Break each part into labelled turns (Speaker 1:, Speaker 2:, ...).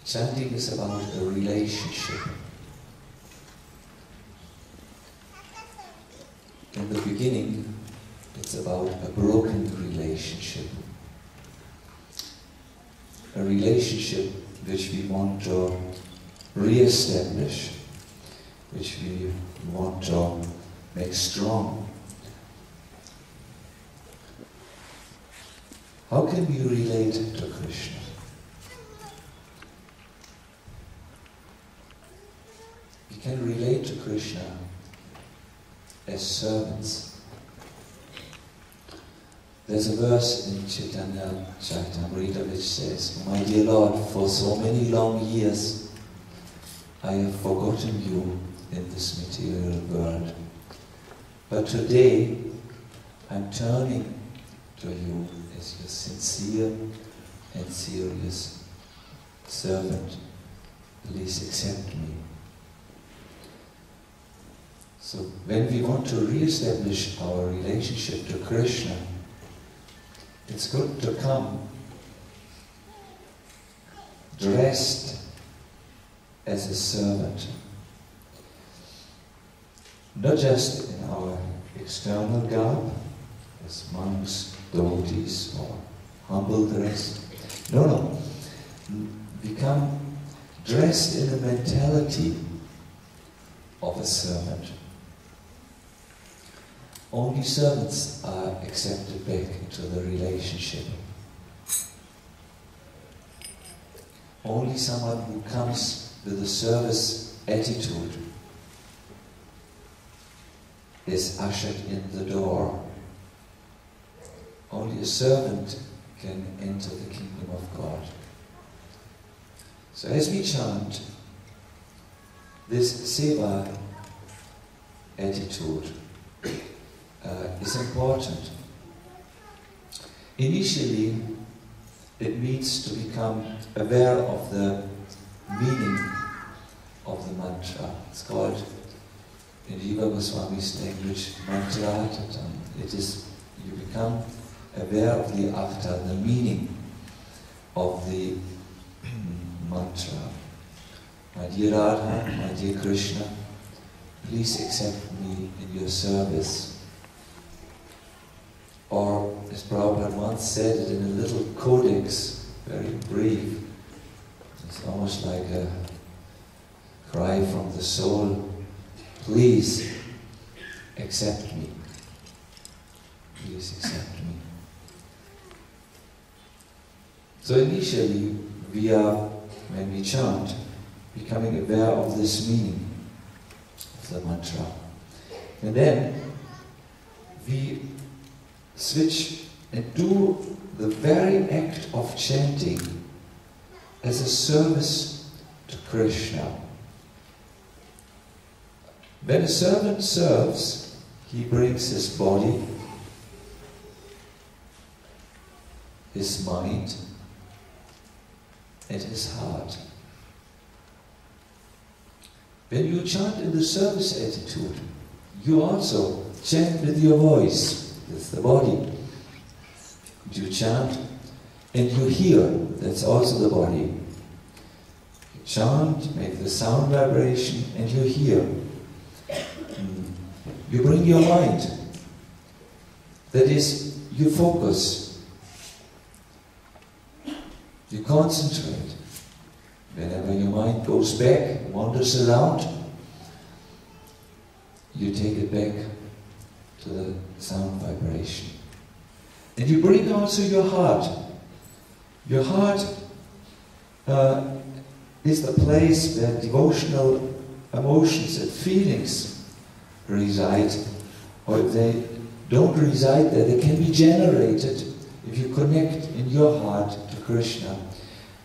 Speaker 1: Chanting is about a relationship. In the beginning, it's about a broken relationship. A relationship which we want to re-establish, which we want to make strong. How can we relate to Krishna? We can relate to Krishna as servants. There's a verse in Kirtan Mela which says, "My dear Lord, for so many long years I have forgotten you in this material world. But today I'm turning to you as your sincere and serious servant. Please accept me." So when we want to re-establish our relationship to Krishna, it's good to come dressed as a servant. Not just in our external garb, as monks, devotees, or humble dress. No. Become dressed in the mentality of a servant. Only servants are accepted back into the relationship. Only someone who comes with a service attitude is ushered in the door. Only a servant can enter the kingdom of God. So as we chant, this seva attitude is important. Initially, it means to become aware of the meaning of the mantra. It's called, in Jiva Goswami's language, mantra. It is, you become aware of the artha, the meaning of the mantra. My dear Radha, my dear Krishna, please accept me in your service. Or, as Prabhupada once said it in a little codex, very brief, it's almost like a cry from the soul, please accept me. Please accept me. So initially, we are, when we chant, becoming aware of this meaning of the mantra. And then, we switch and do the very act of chanting as a service to Krishna. When a servant serves, he brings his body, his mind, and his heart. When you chant in the service attitude, you also chant with your voice. That's the body. You chant and you hear. That's also the body. You chant, make the sound vibration, and you hear. You bring your mind. That is, you focus. You concentrate. Whenever your mind goes back, wanders around, you take it back to the sound vibration. And you bring also your heart. Your heart is the place where devotional emotions and feelings reside. Or if they don't reside there, they can be generated if you connect in your heart to Krishna.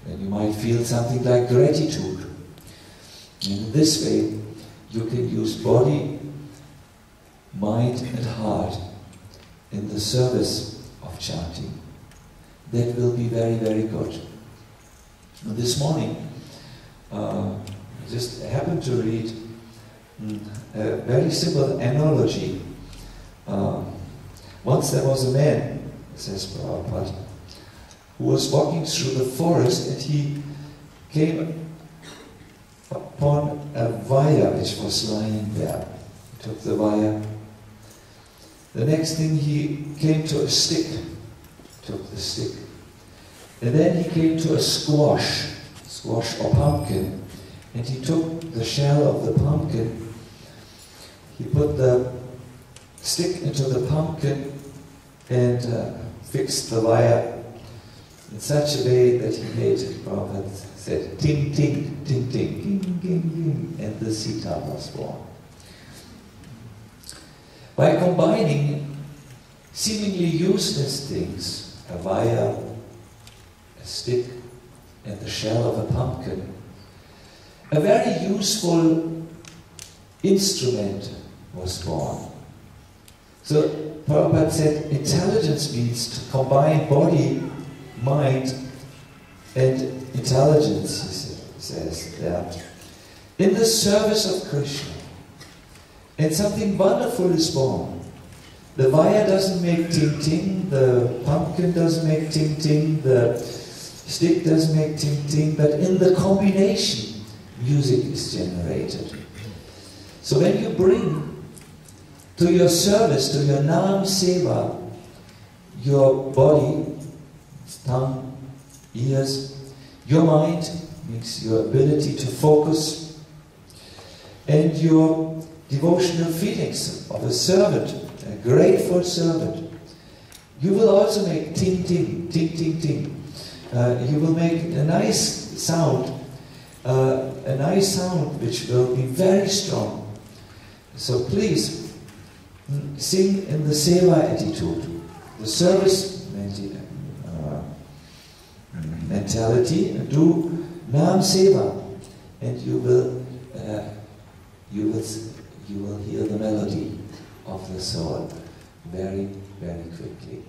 Speaker 1: Then you might feel something like gratitude. And in this way, you can use body, mind and heart in the service of chanting. That will be very, very good. Now, this morning, I just happened to read a very simple analogy. Once there was a man, says Prabhupada, who was walking through the forest, and he came upon a wire which was lying there. He took the wire. The next thing he came to a stick, took the stick. And then he came to a squash or pumpkin, and he took the shell of the pumpkin, he put the stick into the pumpkin and fixed the wire in such a way that he made, Prabhupada said, ting, ting, ting, ting, ging, ging, ging, and the sitar was born. By combining seemingly useless things, a wire, a stick, and the shell of a pumpkin, a very useful instrument was born. So Prabhupada said intelligence means to combine body, mind, and intelligence, he says that, in the service of Krishna. And something wonderful is born. The wire doesn't make ting-ting, the pumpkin doesn't make ting-ting, the stick doesn't make ting-ting, but in the combination, music is generated. So when you bring to your service, to your Nam Seva, your body, tongue, ears, your mind, means your ability to focus, and your devotional feelings of a servant, a grateful servant, you will also make ting-ting, ting-ting-ting. You will make a nice sound which will be very strong. So please, sing in the seva attitude, the service mentality, and do Nam Seva, and you will hear the melody of the soul very, very quickly.